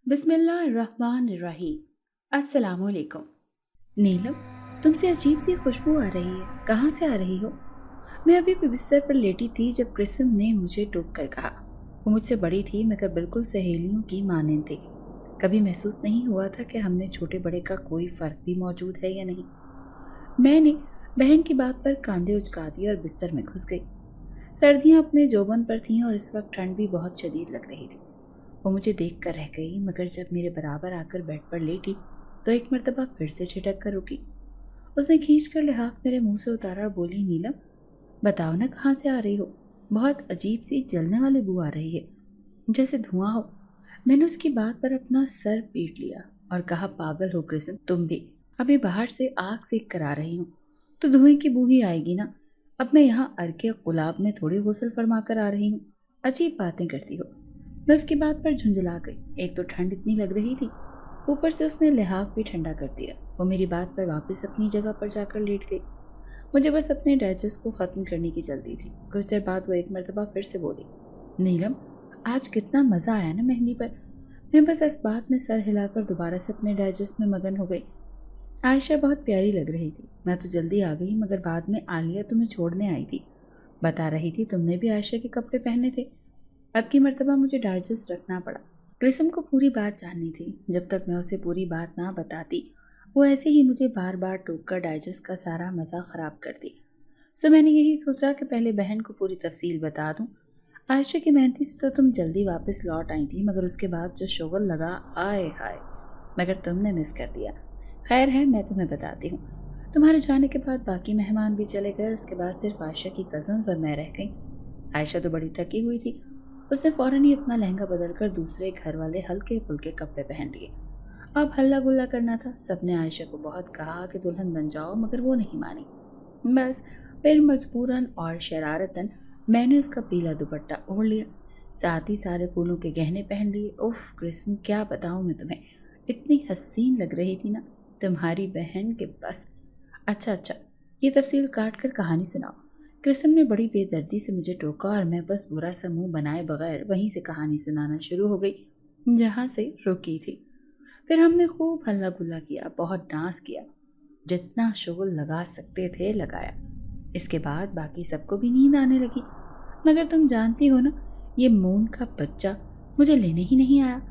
बिस्मिल्लाहिर्रहमानिर्रहीम। अस्सलामुअलैकुम। नीलम, तुमसे अजीब सी खुशबू आ रही है, कहाँ से आ रही हो? मैं अभी भी बिस्तर पर लेटी थी जब क्रिस्म ने मुझे टोक कर कहा। वो मुझसे बड़ी थी मगर बिल्कुल सहेलियों की मानंद थी। कभी महसूस नहीं हुआ था कि हम में छोटे बड़े का कोई फ़र्क भी मौजूद है या नहीं। मैंने बहन की बात पर कांधे उचका दिए और बिस्तर में घुस गई। सर्दियाँ अपने जोबन पर थीं और इस वक्त ठंड भी बहुत शदीद लग रही थी। वो मुझे देख कर रह गई मगर जब मेरे बराबर आकर बेड पर लेटी तो एक मर्तबा फिर से झिटक कर रुकी। उसने खींच कर लिहाफ मेरे मुंह से उतारा और बोली, नीलम बताओ ना, कहाँ से आ रही हो? बहुत अजीब सी जलने वाली बू आ रही है, जैसे धुआं हो। मैंने उसकी बात पर अपना सर पीट लिया और कहा, पागल हो कृष्ण, तुम भी। अभी बाहर से आग सेक कर आ रही हूँ तो धुएं की बू ही आएगी ना। अब मैं यहाँ अर्के गुलाब में थोड़ी गुसल फरमा कर आ रही हूँ, अजीब बातें करती हो। मैं उसकी बात पर झुंझला गई। एक तो ठंड इतनी लग रही थी, ऊपर से उसने लिहाफ भी ठंडा कर दिया। वो मेरी बात पर वापस अपनी जगह पर जाकर लेट गई। मुझे बस अपने डाइजेस्ट को ख़त्म करने की जल्दी थी। कुछ देर बाद वो एक मरतबा फिर से बोली, नीलम आज कितना मज़ा आया ना मेहंदी पर। मैं बस इस बात में सर हिलाकर दोबारा से अपने डाइजेस्ट में मगन हो गई। आयशा बहुत प्यारी लग रही थी। मैं तो जल्दी आ गई मगर बाद में आलिया तुम्हें छोड़ने आई थी। बता रही थी तुमने भी आयशा के कपड़े पहने थे। अब की मर्तबा मुझे डाइजेस्ट रखना पड़ा। कृष्ण को पूरी बात जाननी थी। जब तक मैं उसे पूरी बात ना बताती वो ऐसे ही मुझे बार बार टोक कर डाइजेस्ट का सारा मज़ा ख़राब करती। सो मैंने यही सोचा कि पहले बहन को पूरी तफसील बता दूं। आयशा की मेहनती से तो तुम जल्दी वापस लौट आई थी मगर उसके बाद जो शोगल लगा, आए हाय, मगर तुमने मिस कर दिया। खैर है, मैं तुम्हें बताती हूँ। तुम्हारे जाने के बाद बाकी मेहमान भी चले गए। उसके बाद सिर्फ आयशा की कज़न्स और मैं रह गई। आयशा तो बड़ी थकी हुई थी। उसने फ़ौरन ही अपना लहंगा बदलकर दूसरे घर वाले हल्के फुल्के कपड़े पहन लिए। अब हल्ला गुल्ला करना था। सबने आयशा को बहुत कहा कि दुल्हन बन जाओ मगर वो नहीं मानी। बस फिर मजबूरन और शरारतन मैंने उसका पीला दुपट्टा ओढ़ लिया, साथ ही सारे फूलों के गहने पहन लिए। उफ कृष्ण, क्या बताऊँ मैं तुम्हें, इतनी हसीन लग रही थी ना तुम्हारी बहन के बस। अच्छा, ये तफसील काट कर कहानी सुनाओ। कृष्ण ने बड़ी बेदर्दी से मुझे टोका और मैं बस बुरा सा मुंह बनाए बगैर वहीं से कहानी सुनाना शुरू हो गई जहाँ से रुकी थी। फिर हमने खूब हल्ला गुल्ला किया, बहुत डांस किया, जितना शोर लगा सकते थे लगाया। इसके बाद बाकी सबको भी नींद आने लगी। मगर तुम जानती हो ना, ये मून का बच्चा मुझे लेने ही नहीं आया।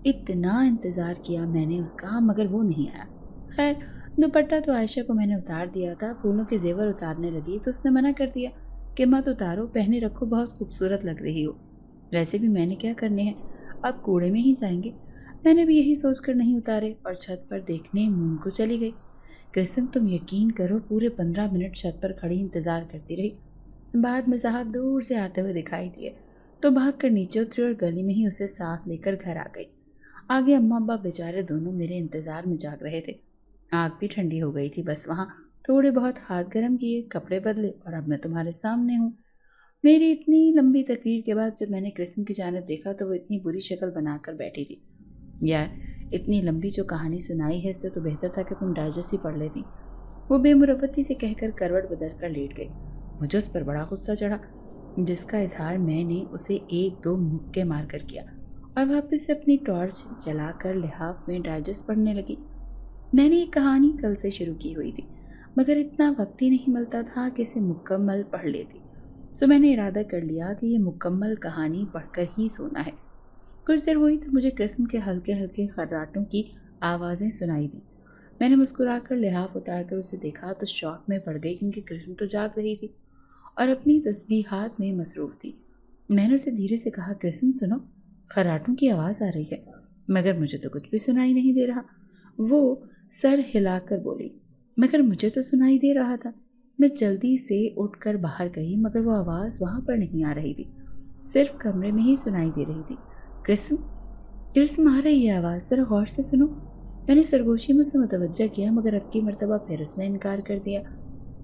इतना इंतज़ार किया मैंने उसका मगर वो नहीं आया। खैर दुपट्टा तो आयशा को मैंने उतार दिया था। फूलों के जेवर उतारने लगी तो उसने मना कर दिया कि मत उतारो, पहने रखो, बहुत खूबसूरत लग रही हो। वैसे भी मैंने क्या करने हैं, अब कूड़े में ही जाएंगे। मैंने भी यही सोचकर नहीं उतारे और छत पर देखने मून को चली गई। कृष्ण, तुम यकीन करो पूरे 15 मिनट छत पर खड़ी इंतज़ार करती रही। बाद में साहब दूर से आते हुए दिखाई दिए तो भाग कर नीचे उतरी और गली में ही उसे साथ लेकर घर आ गई। आगे अम्मा अब्बा बेचारे दोनों मेरे इंतज़ार में जाग रहे थे। आग भी ठंडी हो गई थी, बस वहाँ थोड़े बहुत हाथ गर्म किए, कपड़े बदले और अब मैं तुम्हारे सामने हूँ। मेरी इतनी लंबी तकरीर के बाद जब मैंने कृष्ण की जानिब देखा तो वो इतनी बुरी शक्ल बनाकर बैठी थी। यार, इतनी लंबी जो कहानी सुनाई है इससे तो बेहतर था कि तुम डाइजेस्ट ही पढ़ लेती। वो बेमुरवती से कहकर करवट बदल कर लेट गई। मुझे उस पर बड़ा गुस्सा चढ़ा, जिसका इजहार मैंने उसे एक दो मुक्के मार कर किया और वापस से अपनी टॉर्च जलाकर लिहाफ में डाइजेस्ट पढ़ने लगी। मैंने ये कहानी कल से शुरू की हुई थी मगर इतना वक्त ही नहीं मिलता था कि इसे मुकम्मल पढ़ लेती। सो मैंने इरादा कर लिया कि ये मुकम्मल कहानी पढ़कर ही सोना है। कुछ देर हुई तो मुझे कृष्ण के हल्के हल्के खर्राटों की आवाज़ें सुनाई दी। मैंने मुस्कुराकर लिहाफ उतार कर उसे देखा तो शौक में पड़ गई क्योंकि कृष्ण तो जाग रही थी और अपनी तस्बीहात में मसरूफ़ थी। मैंने उसे धीरे से कहा, कृष्ण सुनो, खर्राटों की आवाज़ आ रही है। मगर मुझे तो कुछ भी सुनाई नहीं दे रहा। वो सर हिलाकर बोली, मगर मुझे तो सुनाई दे रहा था। मैं जल्दी से उठकर बाहर गई मगर वो आवाज़ वहाँ पर नहीं आ रही थी, सिर्फ कमरे में ही सुनाई दे रही थी। कृष्ण, कृष्ण, आ रही है आवाज़, ज़रा गौर से सुनो। मैंने सरगोशी में उसे मुतवज्जा किया मगर अब की मर्तबा फिर उसने इनकार कर दिया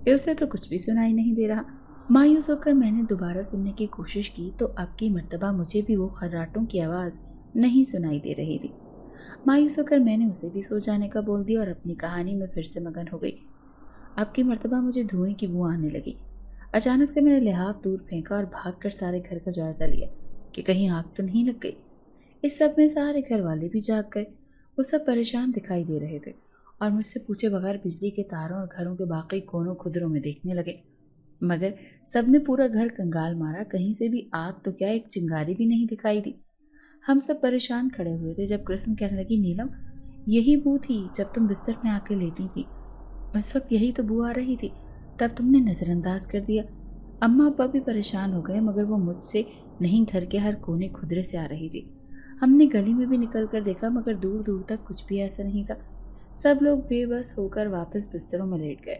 कि उसे तो कुछ भी सुनाई नहीं दे रहा। मायूस होकर मैंने दोबारा सुनने की कोशिश की तो अब की मर्तबा मुझे भी वो खर्राटों की आवाज़ नहीं सुनाई दे रही थी। मायूस होकर मैंने उसे भी सो जाने का बोल दिया और अपनी कहानी में फिर से मगन हो गई। अब की मर्तबा मुझे धुएं की बू आने लगी। अचानक से मैंने लिहाफ दूर फेंका और भागकर सारे घर का जायजा लिया कि कहीं आग तो नहीं लग गई। इस सब में सारे घर वाले भी जाग गए। वो सब परेशान दिखाई दे रहे थे और मुझसे पूछे बगैर बिजली के तारों और घरों के बाकी कोनों खुदरों में देखने लगे। मगर सबने पूरा घर कंगाल मारा, कहीं से भी आग तो क्या एक चिंगारी भी नहीं दिखाई दी। हम सब परेशान खड़े हुए थे जब कृष्ण कहने लगी, नीलम यही बू थी जब तुम बिस्तर में आके लेटी थी, उस वक्त यही तो बू आ रही थी, तब तुमने नज़रअंदाज कर दिया। अम्मा अब्बा भी परेशान हो गए मगर वो मुझसे नहीं, घर के हर कोने खुदरे से आ रही थी। हमने गली में भी निकल कर देखा मगर दूर दूर तक कुछ भी ऐसा नहीं था। सब लोग बेबस होकर वापस बिस्तरों में लेट गए।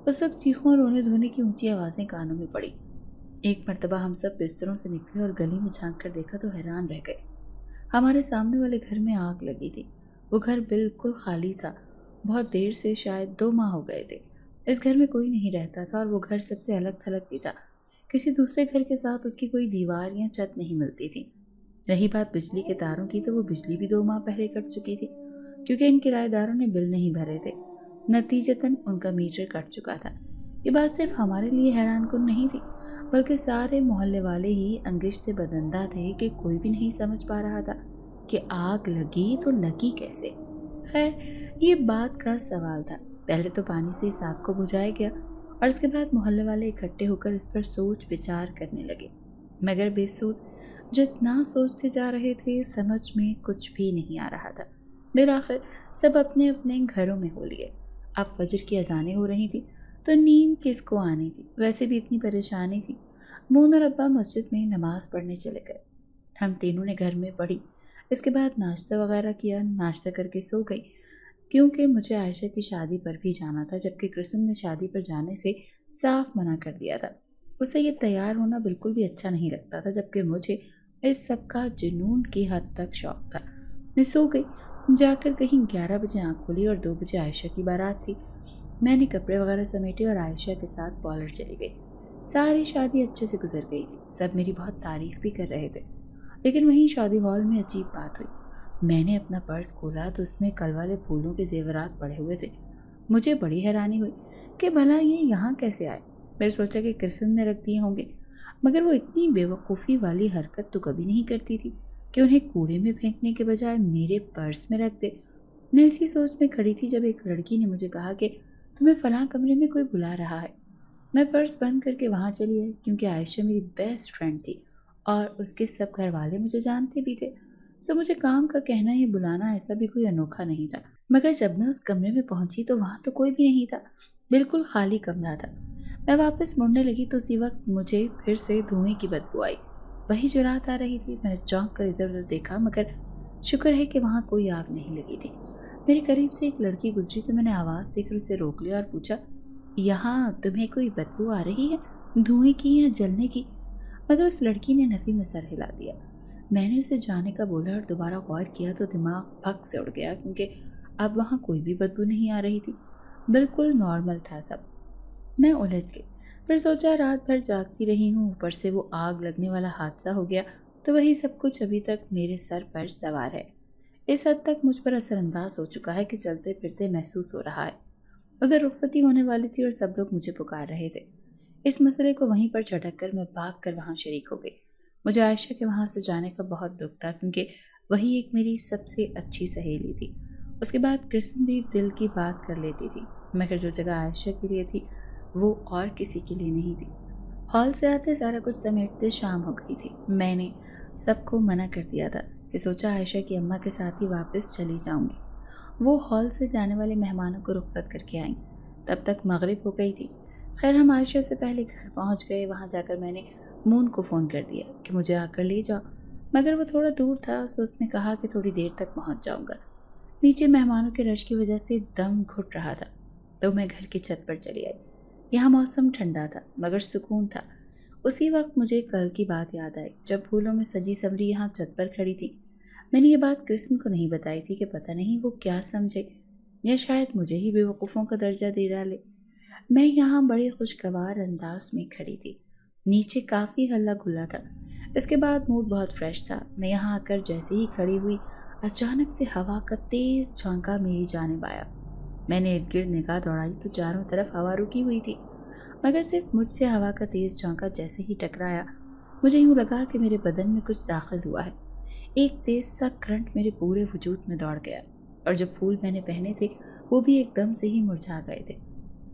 उस वक्त चीखों और रोने धोने की ऊंची आवाज़ें कानों में पड़ी। एक मर्तबा हम सब बिस्तरों से निकले और गली में झांक कर देखा तो हैरान रह गए। हमारे सामने वाले घर में आग लगी थी। वो घर बिल्कुल खाली था। बहुत देर से, शायद 2 माह हो गए थे, इस घर में कोई नहीं रहता था और वो घर सबसे अलग थलग भी था। किसी दूसरे घर के साथ उसकी कोई दीवार या छत नहीं मिलती थी। रही बात बिजली के तारों की, तो वो बिजली भी 2 माह पहले कट चुकी थी क्योंकि इन किराएदारों ने बिल नहीं भरे थे। नतीजतन उनका मीटर कट चुका था। ये बात सिर्फ हमारे लिए हैरानकुन नहीं थी, बल्कि सारे मोहल्ले वाले ही अंगिश से बदंदा थे कि कोई भी नहीं समझ पा रहा था कि आग लगी तो लगी कैसे। खैर, ये बात का सवाल था। पहले तो पानी से इस आग को बुझाया गया और इसके बाद मोहल्ले वाले इकट्ठे होकर इस पर सोच विचार करने लगे। मगर बेसूद जितना सोचते जा रहे थे, समझ में कुछ भी नहीं आ रहा था। फिर आखिर सब अपने अपने घरों में हो लिए। अब फजर की अजानें हो रही थी तो नींद किसको आनी थी, वैसे भी इतनी परेशानी थी। मून और अब्बा मस्जिद में नमाज पढ़ने चले गए। हम तीनों ने घर में पढ़ी। इसके बाद नाश्ता वगैरह किया। नाश्ता करके सो गई क्योंकि मुझे आयशा की शादी पर भी जाना था, जबकि कृष्ण ने शादी पर जाने से साफ मना कर दिया था। उसे ये तैयार होना बिल्कुल भी अच्छा नहीं लगता था, जबकि मुझे इस सब का जुनून की हद तक शौक था। मैं सो गई। जाकर कहीं 11 बजे आँख खुली और 2 बजे आयशा की बारात थी। मैंने कपड़े वगैरह समेटे और आयशा के साथ पार्लर चली गई। सारी शादी अच्छे से गुजर गई थी। सब मेरी बहुत तारीफ भी कर रहे थे। लेकिन वहीं शादी हॉल में अजीब बात हुई। मैंने अपना पर्स खोला तो उसमें कल वाले फूलों के जेवरात पड़े हुए थे। मुझे बड़ी हैरानी हुई कि भला ये यहाँ कैसे आए। मैंने सोचा कि कृष्ण ने रख दिए होंगे, मगर वो इतनी बेवकूफ़ी वाली हरकत तो कभी नहीं करती थी कि उन्हें कूड़े में फेंकने के बजाय मेरे पर्स में रख दे। मैं इसी सोच में खड़ी थी जब एक लड़की ने मुझे कहा कि तुम्हें फलां कमरे में कोई बुला रहा है। मैं पर्स बंद करके वहाँ चली आई क्योंकि आयशा मेरी बेस्ट फ्रेंड थी और उसके सब घर वाले मुझे जानते भी थे। सो मुझे काम का कहना या बुलाना ऐसा भी कोई अनोखा नहीं था। मगर जब मैं उस कमरे में पहुंची तो वहाँ तो कोई भी नहीं था। बिल्कुल खाली कमरा था। मैं वापस मुड़ने लगी तो उसी वक्त मुझे फिर से धुएं की बदबू आई। वही जो रात आ रही थी। मैंने चौंक कर इधर उधर देखा, मगर शुक्र है कि वहाँ कोई आग नहीं लगी थी। मेरे करीब से एक लड़की गुजरी तो मैंने आवाज़ देकर उसे रोक लिया और पूछा, यहाँ तुम्हें कोई बदबू आ रही है, धुएं की या जलने की? मगर उस लड़की ने नफ़ी में सर हिला दिया। मैंने उसे जाने का बोला और दोबारा गौर किया तो दिमाग फक से उड़ गया क्योंकि अब वहाँ कोई भी बदबू नहीं आ रही थी। बिल्कुल नॉर्मल था सब। मैं उलझ गई। फिर सोचा रात भर जागती रही हूँ, ऊपर से वो आग लगने वाला हादसा हो गया तो वही सब कुछ अभी तक मेरे सर पर सवार है। इस हद तक मुझ पर असरअंदाज हो चुका है कि चलते फिरते महसूस हो रहा है। उधर रुखसती होने वाली थी और सब लोग मुझे पुकार रहे थे। इस मसले को वहीं पर झटक कर मैं भाग कर वहाँ शरीक हो गई। मुझे आयशा के वहाँ से जाने का बहुत दुख था क्योंकि वही एक मेरी सबसे अच्छी सहेली थी। उसके बाद कृष्ण भी दिल की बात कर लेती थी, मगर जो जगह आयशा के लिए थी वो और किसी के लिए नहीं थी। हॉल से आते सारा कुछ समेटते शाम हो गई थी। मैंने सबको मना कर दिया था कि सोचा आयशा की अम्मा के साथ ही वापस चली जाऊंगी। वो हॉल से जाने वाले मेहमानों को रुखसत करके आईं। तब तक मगरिब हो गई थी। खैर, हम आयशा से पहले घर पहुंच गए। वहां जाकर मैंने मून को फ़ोन कर दिया कि मुझे आकर ले जाओ, मगर वो थोड़ा दूर था तो उसने कहा कि थोड़ी देर तक पहुंच जाऊंगा। नीचे मेहमानों के रश की वजह से दम घुट रहा था तो मैं घर की छत पर चली आई। यहाँ मौसम ठंडा था मगर सुकून था। उसी वक्त मुझे कल की बात याद आई जब फूलों में सजी संवरी यहाँ छत पर खड़ी थी। मैंने ये बात कृष्ण को नहीं बताई थी कि पता नहीं वो क्या समझे या शायद मुझे ही बेवकूफ़ों का दर्जा दे डाले। मैं यहाँ बड़े खुशगवार अंदाज में खड़ी थी। नीचे काफ़ी हल्ला गुल्ला था। इसके बाद मूड बहुत फ्रेश था। मैं यहाँ आकर जैसे ही खड़ी हुई, अचानक से हवा का तेज़ झोंका मेरी जानिब आया। मैंने इर्द गिर्द निगाह दौड़ाई तो चारों तरफ हवा रुकी हुई थी, मगर सिर्फ मुझसे हवा का तेज़ झोंका जैसे ही टकराया, मुझे यूँ लगा कि मेरे बदन में कुछ दाखिल हुआ है। ایک तेज सा करंट मेरे पूरे वजूद में दौड़ गया और जो फूल मैंने पहने थे वो भी एकदम से ही मुरझा गए थे।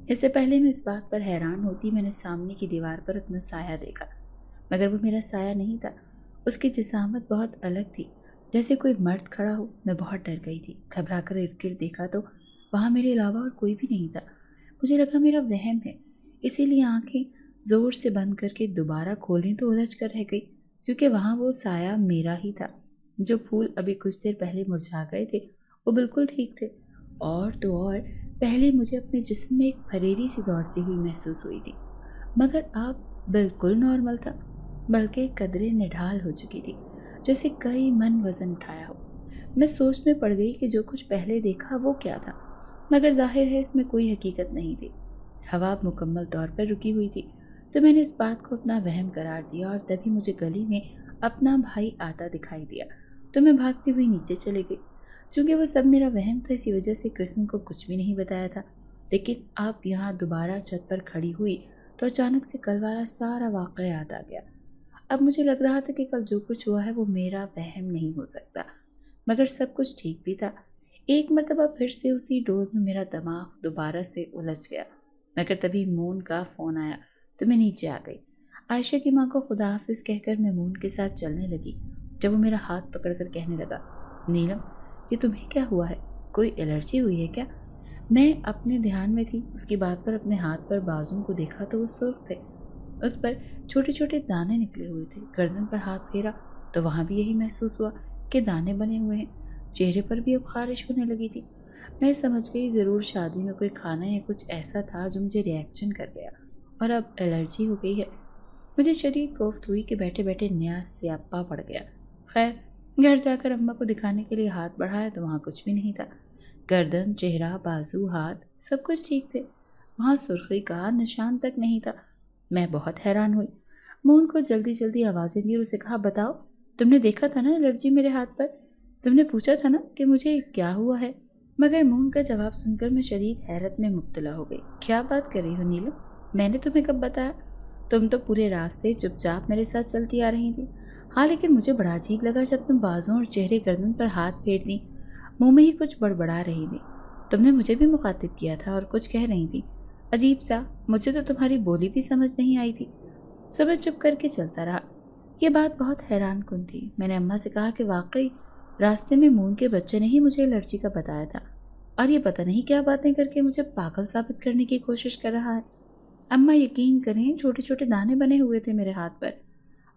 इससे पहले मैं इस बात पर हैरान होती, मैंने सामने की दीवार पर अपना साया देखा, मगर वो मेरा साया नहीं था। उसकी जिसामत बहुत अलग थी, जैसे कोई मर्द खड़ा हो। मैं बहुत डर गई थी। घबरा कर इर्द गिर्द देखा तो वहाँ मेरे अलावा और कोई भी नहीं था। मुझे लगा मेरा वहम है, इसीलिए आंखें ज़ोर से बंद करके दोबारा खोलें तो उलझ कर रह गई, क्योंकि वहाँ वो साया मेरा ही था। जो फूल अभी कुछ देर पहले मुरझा गए थे वो बिल्कुल ठीक थे, और तो और पहले मुझे अपने जिस्म में एक फरेरी सी दौड़ती हुई महसूस हुई थी, मगर अब बिल्कुल नॉर्मल था, बल्कि कदरे निढाल हो चुकी थी, जैसे कई मन वज़न उठाया हो। मैं सोच में पड़ गई कि जो कुछ पहले देखा वो क्या था, मगर जाहिर है इसमें कोई हकीकत नहीं थी। हवा मुकम्मल तौर पर रुकी हुई थी, तो मैंने इस बात को अपना वहम करार दिया, और तभी मुझे गली में अपना भाई आता दिखाई दिया, तो मैं भागती हुई नीचे चली गई। चूँकि वो सब मेरा वहम था, इसी वजह से कृष्ण को कुछ भी नहीं बताया था। लेकिन अब यहाँ दोबारा छत पर खड़ी हुई तो अचानक से कल वाला सारा वाक़या याद आ गया। अब मुझे लग रहा था कि कल जो कुछ हुआ है वो मेरा वहम नहीं हो सकता, मगर सब कुछ ठीक भी था। एक मरतबा फिर से उसी डोर में मेरा दिमाग दोबारा से उलझ गया, मगर तभी मून का फ़ोन आया तो मैं नीचे आ गई। आयशा की माँ को खुदा हाफिज़ कहकर मैं मून के साथ चलने लगी, जब वो मेरा हाथ पकड़कर कहने लगा, नीलम ये तुम्हें क्या हुआ है? कोई एलर्जी हुई है क्या? मैं अपने ध्यान में थी। उसकी बात पर अपने हाथ पर बाजुओं को देखा तो वो सुर्ख थे, उस पर छोटे छोटे दाने निकले हुए थे। गर्दन पर हाथ फेरा तो वहाँ भी यही महसूस हुआ कि दाने बने हुए हैं। चेहरे पर भी अब खारिश होने लगी थी। मैं समझ गई ज़रूर शादी में कोई खाना या कुछ ऐसा था जो मुझे रिएक्शन कर गया और अब एलर्जी हो गई है। मुझे शदीद कोफ्त हुई कि बैठे बैठे नया स्यापा पड़ गया। खैर, घर जाकर अम्मा को दिखाने के लिए हाथ बढ़ाया तो वहाँ कुछ भी नहीं था। गर्दन, चेहरा, बाजू, हाथ सब कुछ ठीक थे। वहाँ सुर्खी का निशान तक नहीं था। मैं बहुत हैरान हुई। मून को जल्दी जल्दी आवाज़ें दी और उसे कहा, बताओ तुमने देखा था ना एलर्जी मेरे हाथ पर? तुमने पूछा था ना कि मुझे क्या हुआ है? मगर मून का जवाब सुनकर मैं शदीद हैरत में मुब्तला हो गई। क्या बात कर रही हो नीलम? मैंने तुम्हें कब बताया? तुम तो पूरे रास्ते चुपचाप मेरे साथ चलती आ रही थी। हाँ, लेकिन मुझे बड़ा अजीब लगा जब तुम बाजों और चेहरे गर्दन पर हाथ फेर दी, मुंह में ही कुछ बड़बड़ा रही थी। तुमने मुझे भी मुखातिब किया था और कुछ कह रही थी, अजीब सा। मुझे तो तुम्हारी बोली भी समझ नहीं आई थी। सब मैं चुप करके चलता रहा। ये बात बहुत हैरान कुन थी। मैंने अम्मा से कहा कि वाकई रास्ते में मून के बच्चे ने ही मुझे एलर्जी का बताया था, और ये पता नहीं क्या बातें करके मुझे पागल साबित करने की कोशिश कर रहा है। अम्मा यकीन करें, छोटे छोटे दाने बने हुए थे मेरे हाथ पर।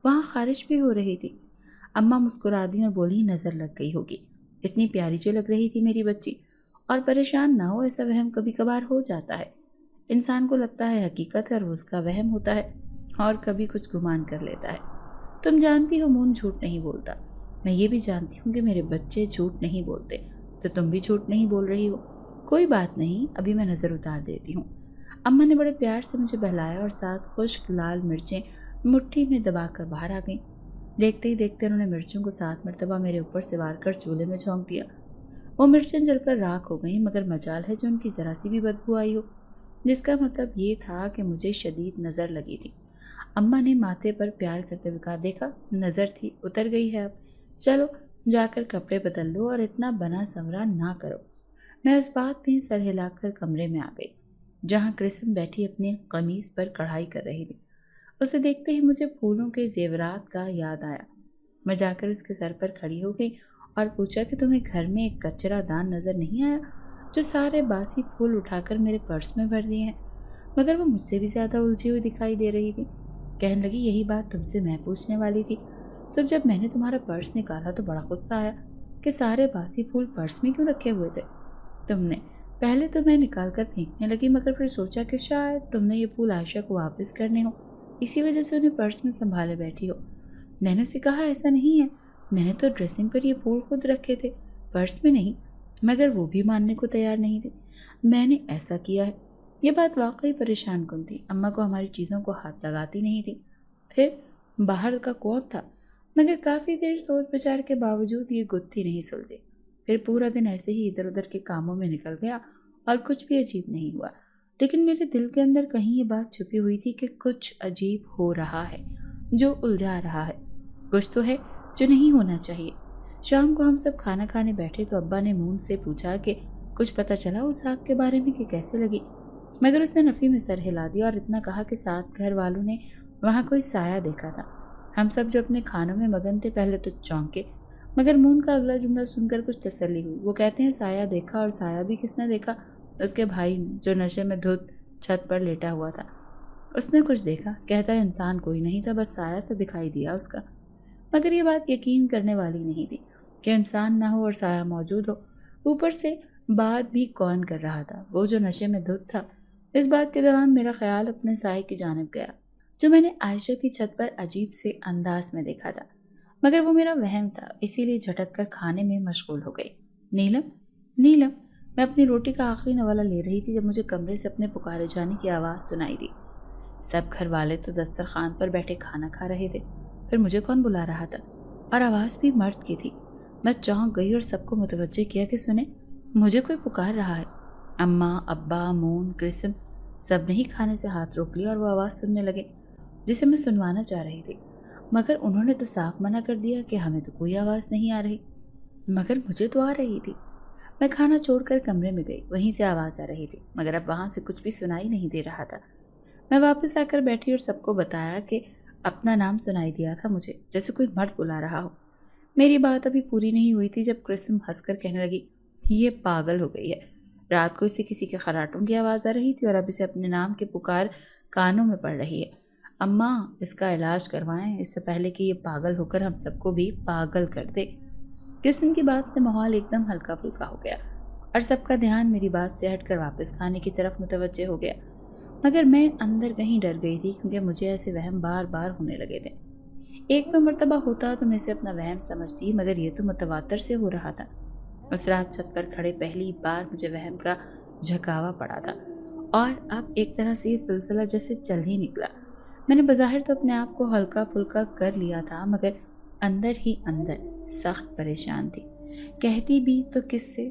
वहाँ खारिश भी हो रही थी। अम्मा मुस्कुरा दी और बोली, नज़र लग गई होगी। इतनी प्यारी जो लग रही थी मेरी बच्ची। और परेशान ना हो, ऐसा वहम कभी कभार हो जाता है। इंसान को लगता है हकीकत है और उसका वहम होता है, और कभी कुछ गुमान कर लेता है। तुम जानती हो मून झूठ नहीं बोलता। मैं ये भी जानती हूँ कि मेरे बच्चे झूठ नहीं बोलते, तो तुम भी झूठ नहीं बोल रही हो। कोई बात नहीं, अभी मैं नज़र उतार देती हूँ। अम्मा ने बड़े प्यार से मुझे बहलाया और साथ खुश्क लाल मिर्चें मुट्ठी में दबाकर बाहर आ गईं। देखते ही देखते उन्होंने मिर्चों को 7 मरतबा मेरे ऊपर से वार कर चूल्हे में झोंक दिया। वो मिर्चें जलकर राख हो गईं, मगर मजाल है जो उनकी ज़रा सी भी बदबू आई हो, जिसका मतलब ये था कि मुझे शदीद नज़र लगी थी। अम्मा ने माथे पर प्यार करते हुए कहा, देखा, नज़र थी, उतर गई है। अब चलो जाकर कपड़े बदल लो और इतना बना संवरा ना करो। मैं इस बात में सर हिलाकर कमरे में आ गई, जहाँ कृष्ण बैठी अपनी कमीज़ पर कढ़ाई कर रही थी। उसे देखते ही मुझे फूलों के जेवरात का याद आया। मैं जाकर उसके सर पर खड़ी हो गई और पूछा कि तुम्हें घर में एक कचरा दान नज़र नहीं आया जो सारे बासी फूल उठाकर मेरे पर्स में भर दिए हैं? मगर वो मुझसे भी ज़्यादा उलझी हुई दिखाई दे रही थी। कहने लगी, यही बात तुमसे मैं पूछने वाली थी। जब मैंने तुम्हारा पर्स निकाला तो बड़ा गुस्सा आया कि सारे बासी फूल पर्स में क्यों रखे हुए थे तुमने? पहले तो मैं निकाल कर फेंकने लगी, मगर फिर सोचा कि शायद तुमने ये फूल आयशा को वापस करने हो, इसी वजह से उन्हें पर्स में संभाले बैठी हो। मैंने उसे कहा, ऐसा नहीं है, मैंने तो ड्रेसिंग पर ये फूल खुद रखे थे, पर्स में नहीं। मगर वो भी मानने को तैयार नहीं थी। मैंने ऐसा किया है। ये बात वाकई परेशान कुन थी। अम्मा को हमारी चीज़ों को हाथ लगाती नहीं थी। फिर बाहर का कौन था? मगर काफ़ी देर सोच विचार के बावजूद ये गुत्थी नहीं सुलझी। फिर पूरा दिन ऐसे ही इधर उधर के कामों में निकल गया और कुछ भी अजीब नहीं हुआ। लेकिन मेरे दिल के अंदर कहीं ये बात छुपी हुई थी कि कुछ अजीब हो रहा है जो उलझा रहा है। कुछ तो है जो नहीं होना चाहिए। शाम को हम सब खाना खाने बैठे तो अब्बा ने मून से पूछा कि कुछ पता चला उस आग के बारे में कि कैसे लगी, मगर उसने नफ़ी में सर हिला दिया और इतना कहा कि साथ घर वालों ने वहाँ कोई साया देखा था। हम सब जो अपने खानों में मगन थे पहले तो चौंके, मगर मून का अगला जुमला सुनकर कुछ तसल्ली हुई। वो कहते हैं साया देखा, और साया भी किसने देखा? उसके भाई ने, जो नशे में धुत छत पर लेटा हुआ था। उसने कुछ देखा, कहता है इंसान कोई नहीं था, बस साया सा दिखाई दिया उसका। मगर ये बात यकीन करने वाली नहीं थी कि इंसान ना हो और साया मौजूद हो। ऊपर से बात भी कौन कर रहा था? वो जो नशे में धुत था। इस बात के दौरान मेरा ख्याल अपने साए की जानिब गया, जो मैंने आयशा की छत पर अजीब से अंदाज में देखा था, मगर वो मेरा वहम था, इसीलिए झटक कर खाने में मशगूल हो गई। नीलम, नीलम। मैं अपनी रोटी का आखिरी नवाला ले रही थी जब मुझे कमरे से अपने पुकारे जाने की आवाज़ सुनाई दी। सब घर वाले तो दस्तरखान पर बैठे खाना खा रहे थे, फिर मुझे कौन बुला रहा था? और आवाज़ भी मर्द की थी। मैं चौंक गई और सबको मुतवज्जे किया कि सुने, मुझे कोई पुकार रहा है। अम्मा, अब्बा, मून, क्रिस्म सब ने ही खाने से हाथ रोक लिया और वो आवाज़ सुनने लगे जिसे मैं सुनवाना चाह रही थी, मगर उन्होंने तो साफ मना कर दिया कि हमें तो कोई आवाज़ नहीं आ रही, मगर मुझे तो आ रही थी। मैं खाना छोड़कर कमरे में गई, वहीं से आवाज़ आ रही थी, मगर अब वहाँ से कुछ भी सुनाई नहीं दे रहा था। मैं वापस आकर बैठी और सबको बताया कि अपना नाम सुनाई दिया था मुझे, जैसे कोई मर्द बुला रहा हो। मेरी बात अभी पूरी नहीं हुई थी जब क्रिस्म हंसकर कहने लगी, ये पागल हो गई है। रात को इसे किसी के खराटों की आवाज़ आ रही थी और अब इसे अपने नाम की पुकार कानों में पड़ रही है। अम्मा, इसका इलाज करवाएं, इससे पहले कि ये पागल होकर हम सबको भी पागल कर दे। क्रिस्म की बात से माहौल एकदम हल्का फुल्का हो गया और सबका ध्यान मेरी बात से हटकर वापस खाने की तरफ मुतवज्जे हो गया, मगर मैं अंदर कहीं डर गई थी क्योंकि मुझे ऐसे वहम बार बार होने लगे थे। एक दो मरतबा होता तो मैं इसे अपना वहम समझती, मगर ये तो मुतवातर से हो रहा था। उस रात छत पर खड़े पहली बार मुझे वहम का झकावा पड़ा था और अब एक तरह से ये सिलसिला जैसे चल ही निकला। मैंने बज़ाहिर तो अपने आप को हल्का फुल्का कर लिया था, मगर अंदर ही अंदर सख्त परेशान थी। कहती भी तो किससे?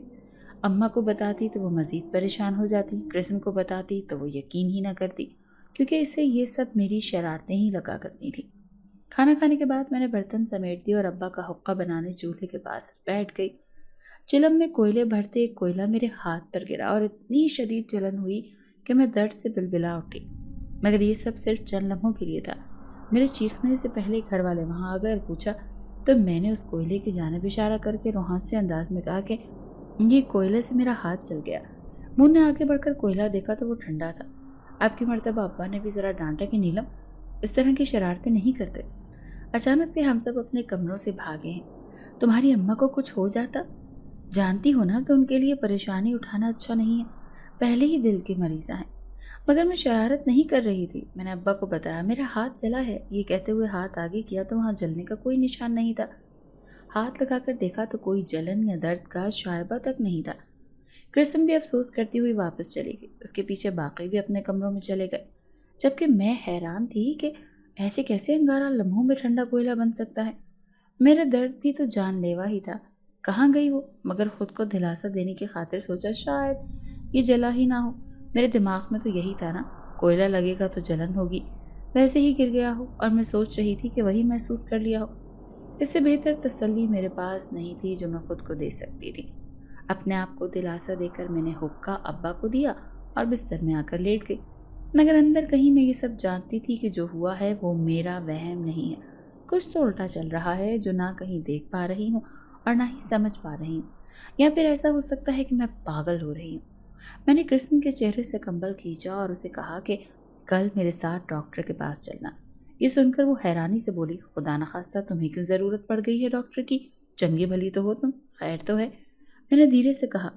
अम्मा को बताती तो वो मज़ीद परेशान हो जाती, क्रिस्म को बताती तो वो यकीन ही ना करती, क्योंकि इसे ये सब मेरी शरारतें ही लगा करती थी। खाना खाने के बाद मैंने बर्तन समेट दिए और अब्बा का हुक्का बनाने चूल्हे के पास बैठ गई। चिलम में कोयले भरते एक कोयला मेरे हाथ पर गिरा और इतनी शदीद जलन हुई कि मैं दर्द से बिलबिला उठी, मगर ये सब सिर्फ चंद लम्हों के लिए था। मेरे चीखने से पहले घर वाले वहाँ आ गए और पूछा तो मैंने उस कोयले की जानिब इशारा करके रोहांसे अंदाज में कहा कि ये कोयले से मेरा हाथ जल गया। मुंह ने आगे बढ़कर कोयला देखा तो वो ठंडा था। अब की मरतबा अब्बा ने भी ज़रा डांटा कि नीलम, इस तरह की शरारतें नहीं करते। अचानक से हम सब अपने कमरों से भागे हैं। तुम्हारी अम्मा को कुछ हो जाता? जानती हो ना कि उनके लिए परेशानी उठाना अच्छा नहीं है, पहले ही दिल की मरीज़ा हैं। मगर मैं शरारत नहीं कर रही थी। मैंने अब्बा को बताया मेरा हाथ जला है। ये कहते हुए हाथ आगे किया तो वहाँ जलने का कोई निशान नहीं था। हाथ लगाकर देखा तो कोई जलन या दर्द का शायबा तक नहीं था। क्रिस्म भी अफसोस करती हुई वापस चली गई। उसके पीछे बाकी भी अपने कमरों में चले गए, जबकि मैं हैरान थी कि ऐसे कैसे अंगारा लम्हों में ठंडा कोयला बन सकता है। मेरा दर्द भी तो जानलेवा ही था। कहाँ गई वो? मगर खुद को दिलासा देने की खातिर सोचा शायद ये जला ही ना हो। मेरे दिमाग में तो यही था ना, कोयला लगेगा तो जलन होगी। वैसे ही गिर गया हो और मैं सोच रही थी कि वही महसूस कर लिया हो। इससे बेहतर तसल्ली मेरे पास नहीं थी जो मैं खुद को दे सकती थी। अपने आप को दिलासा देकर मैंने हुक्का अब्बा को दिया और बिस्तर में आकर लेट गई, मगर अंदर कहीं मैं ये सब जानती थी कि जो हुआ है वो मेरा वहम नहीं है। कुछ तो उल्टा चल रहा है जो ना कहीं देख पा रही हूँ और ना ही समझ पा रही हूँ, या फिर ऐसा हो सकता है कि मैं पागल हो रही हूँ। मैंने क्रिस्म के चेहरे से कंबल खींचा और उसे कहा कि कल मेरे साथ डॉक्टर के पास चलना। ये सुनकर वो हैरानी से बोली, खुदा न खास्ता तुम्हें क्यों ज़रूरत पड़ गई है डॉक्टर की? चंगी भली तो हो तुम, खैर तो है। मैंने धीरे से कहा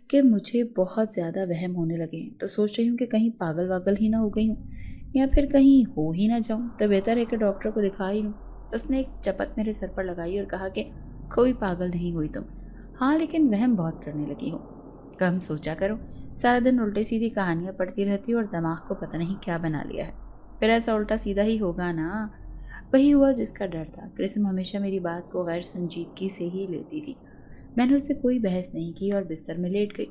कि मुझे बहुत ज़्यादा वहम होने लगे हैं, तो सोच रही हूँ कि कहीं पागल वागल ही ना हो गई हूँ या फिर कहीं हो ही ना जाऊँ, तो बेहतर है कि डॉक्टर को दिखा ही लूँ। उसने एक चपत मेरे सर पर लगाई और कहा कि कोई पागल नहीं हुई तुम, हाँ लेकिन वहम बहुत करने लगी हो। कम सोचा करो, सारा दिन उल्टी सीधी कहानियाँ पढ़ती रहती हो और दिमाग को पता नहीं क्या बना लिया है। फिर ऐसा उल्टा सीधा ही होगा ना। वही हुआ जिसका डर था। क्रिस्म हमेशा मेरी बात को गैर संजीदगी से ही लेती थी। मैंने उससे कोई बहस नहीं की और बिस्तर में लेट गई,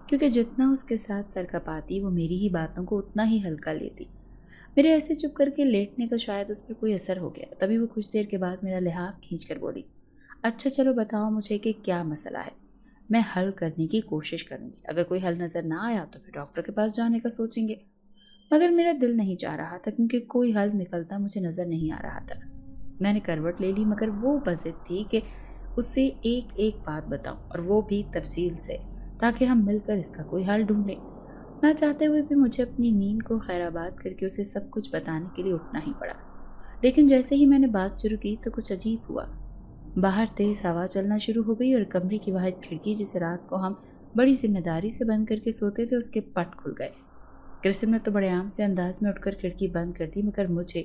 क्योंकि जितना उसके साथ सर खपाती वो मेरी ही बातों को उतना ही हल्का लेती। میرے ایسے چپ کر کے لیٹنے کا شاید اس پر کوئی اثر ہو گیا۔ تبھی وہ کچھ دیر کے بعد میرا لحاف کھینچ کر بولی، اچھا چلو بتاؤ مجھے کہ کیا مسئلہ ہے، میں حل کرنے کی کوشش کروں گی، اگر کوئی حل نظر نہ آیا تو پھر ڈاکٹر کے پاس جانے کا سوچیں گے۔ مگر میرا دل نہیں چاہ رہا تھا کیونکہ کوئی حل نکلتا مجھے نظر نہیں آ رہا تھا۔ میں نے کروٹ لے لی مگر وہ بضد تھی کہ اس سے ایک ایک بات بتاؤں اور وہ بھی تفصیل سے، تاکہ ہم مل کر اس کا کوئی حل ڈھونڈیں۔ نہ چاہتے ہوئے بھی مجھے اپنی نیند کو خیرآباد کر کے اسے سب کچھ بتانے کے لیے اٹھنا ہی پڑا۔ لیکن جیسے ہی میں نے بات شروع کی تو کچھ عجیب ہوا۔ باہر تیز ہوا چلنا شروع ہو گئی اور کمرے کی واحد کھڑکی جسے رات کو ہم بڑی ذمہ داری سے بند کر کے سوتے تھے اس کے پٹ کھل گئے۔ کرسم نے تو بڑے عام سے انداز میں اٹھ کر کھڑکی بند کر دی مگر مجھے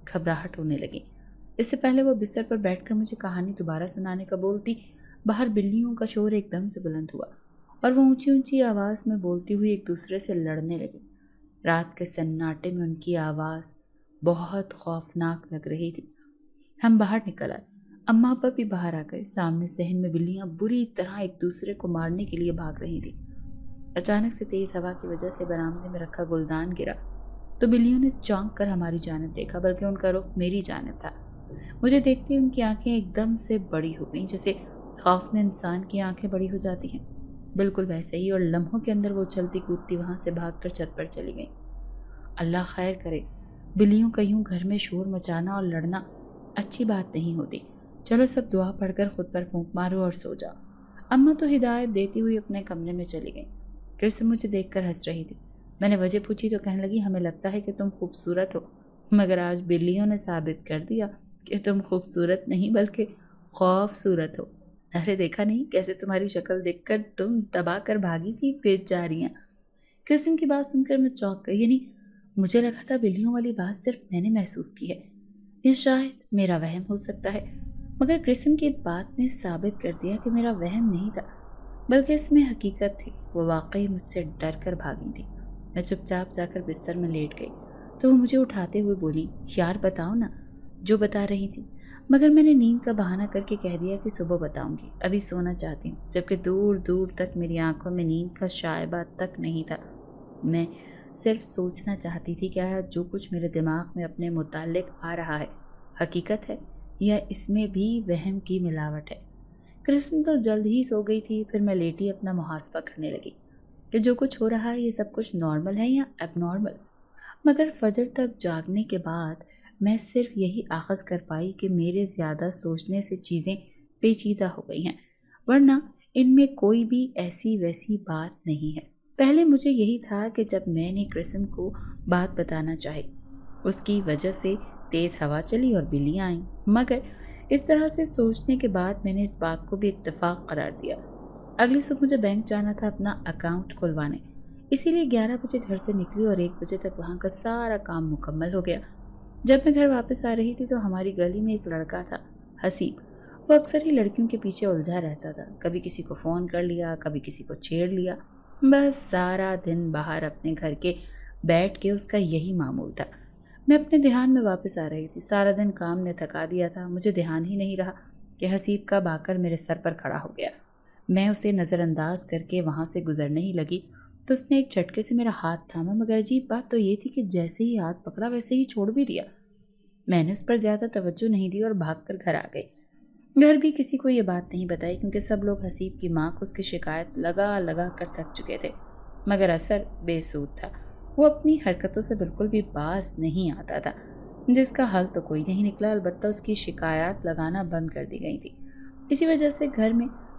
گھبراہٹ ہونے لگی۔ اس سے پہلے وہ بستر پر بیٹھ کر مجھے کہانی دوبارہ سنانے کا بولتی، باہر بلیوں کا شور ایک دم سے بلند ہوا اور وہ اونچی اونچی آواز میں بولتی ہوئی ایک دوسرے سے لڑنے لگی۔ رات کے سناٹے میں ان کی آواز بہت خوفناک لگ رہی تھی۔ ہم باہر نکل آئے، اماں ابا بھی باہر آ گئے۔ سامنے صحن میں بلیاں بری طرح ایک دوسرے کو مارنے کے لیے بھاگ رہی تھیں۔ اچانک سے تیز ہوا کی وجہ سے برآمدے میں رکھا گلدان گرا تو بلیوں نے چونک کر ہماری جانب دیکھا، بلکہ ان کا رخ میری جانب تھا۔ مجھے دیکھتے ان کی آنکھیں ایک دم سے بڑی ہو گئیں، جیسے خوف میں انسان کی آنکھیں بڑی ہو جاتی ہیں، بالکل ویسے ہی، اور لمحوں کے اندر وہ چلتی کودتی وہاں سے بھاگ کر چھت پر چلی گئیں۔ اللہ خیر کرے، بلیوں کا یوں گھر میں شور مچانا اور لڑنا اچھی بات نہیں ہوتی۔ چلو سب دعا پڑھ کر خود پر پھونک مارو اور سو جاؤ۔ اماں تو ہدایت دیتی ہوئی اپنے کمرے میں چلی گئیں۔ کرسم مجھے دیکھ کر ہنس رہی تھی۔ میں نے وجہ پوچھی تو کہنے لگی، ہمیں لگتا ہے کہ تم خوبصورت ہو، مگر آج بلیوں نے ثابت کر دیا کہ تم خوبصورت نہیں بلکہ خوفصورت ہو۔ سارے دیکھا نہیں کیسے تمہاری شکل دیکھ کر تم دبا کر بھاگی تھی پیچ جا رہی ہیں۔ کرسم کی بات سن کر میں چونک گئی، یعنی مجھے لگا تھا بلیوں والی بات صرف میں نے محسوس کی ہے یا شاید میرا وہم ہو سکتا ہے، مگر کرسم کی بات نے ثابت کر دیا کہ میرا وہم نہیں تھا بلکہ اس میں حقیقت تھی۔ وہ واقعی مجھ سے ڈر کر بھاگی تھی۔ میں چپ چاپ جا کر بستر میں لیٹ گئی تو وہ مجھے اٹھاتے ہوئے بولی، یار بتاؤ نا جو بتا رہی تھی، مگر میں نے نیند کا بہانہ کر کے کہہ دیا کہ صبح بتاؤں گی، ابھی سونا چاہتی ہوں، جبکہ دور دور تک میری آنکھوں میں نیند کا شائبہ تک نہیں تھا۔ میں صرف سوچنا چاہتی تھی کہ آیا جو کچھ میرے دماغ میں اپنے متعلق آ رہا ہے حقیقت ہے یا اس میں بھی وہم کی ملاوٹ ہے۔ کرسم تو جلد ہی سو گئی تھی، پھر میں لیٹی اپنا محاسبہ کرنے لگی کہ جو کچھ ہو رہا ہے یہ سب کچھ نارمل ہے یا اب نارمل۔ مگر فجر تک جاگنے کے بعد میں صرف یہی آخذ کر پائی کہ میرے زیادہ سوچنے سے چیزیں پیچیدہ ہو گئی ہیں، ورنہ ان میں کوئی بھی ایسی ویسی بات نہیں ہے۔ پہلے مجھے یہی تھا کہ جب میں نے کرسم کو بات بتانا چاہی، اس کی وجہ سے تیز ہوا چلی اور بلیاں آئیں، مگر اس طرح سے سوچنے کے بعد میں نے اس بات کو بھی اتفاق قرار دیا۔ اگلی صبح مجھے بینک جانا تھا اپنا اکاؤنٹ کھلوانے، اسی لیے 11 بجے گھر سے نکلی اور 1 بجے تک وہاں کا سارا کام مکمل ہو گیا۔ جب میں گھر واپس آ رہی تھی تو ہماری گلی میں ایک لڑکا تھا، حسیب۔ وہ اکثر ہی لڑکیوں کے پیچھے الجھا رہتا تھا، کبھی کسی کو فون کر لیا، کبھی کسی کو چھیڑ لیا، بس سارا دن باہر اپنے گھر کے بیٹھ کے اس کا یہی معمول تھا۔ میں اپنے دھیان میں واپس آ رہی تھی، سارا دن کام نے تھکا دیا تھا، مجھے دھیان ہی نہیں رہا کہ حسیب کب آ کر میرے سر پر کھڑا ہو گیا۔ میں اسے نظر انداز کر کے وہاں سے گزرنے ہی لگی تو اس نے ایک جھٹکے سے میرا ہاتھ تھاما، مگر عجیب بات تو یہ تھی کہ جیسے ہی ہاتھ پکڑا ویسے ہی چھوڑ بھی دیا۔ میں نے اس پر زیادہ توجہ نہیں دی اور بھاگ کر گھر آ گئی۔ گھر بھی کسی کو یہ بات نہیں بتائی کیونکہ سب لوگ حسیب کی ماں کو اس کی شکایت لگا لگا کر تھک چکے تھے، مگر اثر بے سود تھا۔ وہ اپنی حرکتوں سے بالکل بھی باز نہیں آتا تھا، جس کا حل تو کوئی نہیں نکلا، البتہ اس کی شکایات لگانا بند کر دی گئی تھی۔ اسی وجہ سے گھر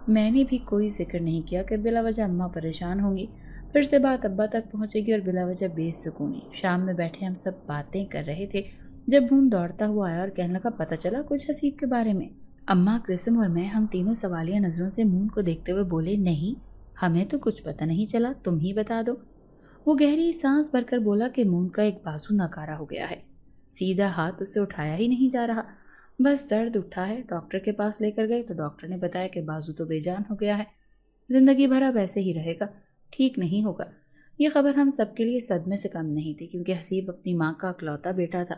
میں نے بھی کوئی ذکر نہیں کیا کہ بلا وجہ اماں پریشان ہوں گی، پھر سے بات ابا تک پہنچے گی اور بلا وجہ بے سکونی۔ شام میں بیٹھے ہم سب باتیں کر رہے تھے جب بھون دوڑتا ہوا آیا اور کہنے لگا، پتہ چلا کچھ حسیب کے بارے میں؟ اماں، کرسم اور میں ہم تینوں سوالیہ نظروں سے مون کو دیکھتے ہوئے بولے، نہیں ہمیں تو کچھ پتہ نہیں چلا، تم ہی بتا دو۔ وہ گہری سانس بھر کر بولا کہ مون کا ایک بازو ناکارہ ہو گیا ہے، سیدھا ہاتھ اس سے اٹھایا ہی نہیں جا رہا، بس درد اٹھا ہے، ڈاکٹر کے پاس لے کر گئے تو ڈاکٹر نے بتایا کہ بازو تو بے جان ہو گیا ہے، زندگی بھر اب ایسے ہی رہے گا، ٹھیک نہیں ہوگا۔ یہ خبر ہم سب کے لیے صدمے سے کم نہیں تھی کیونکہ حسیب اپنی ماں کا اکلوتا بیٹا تھا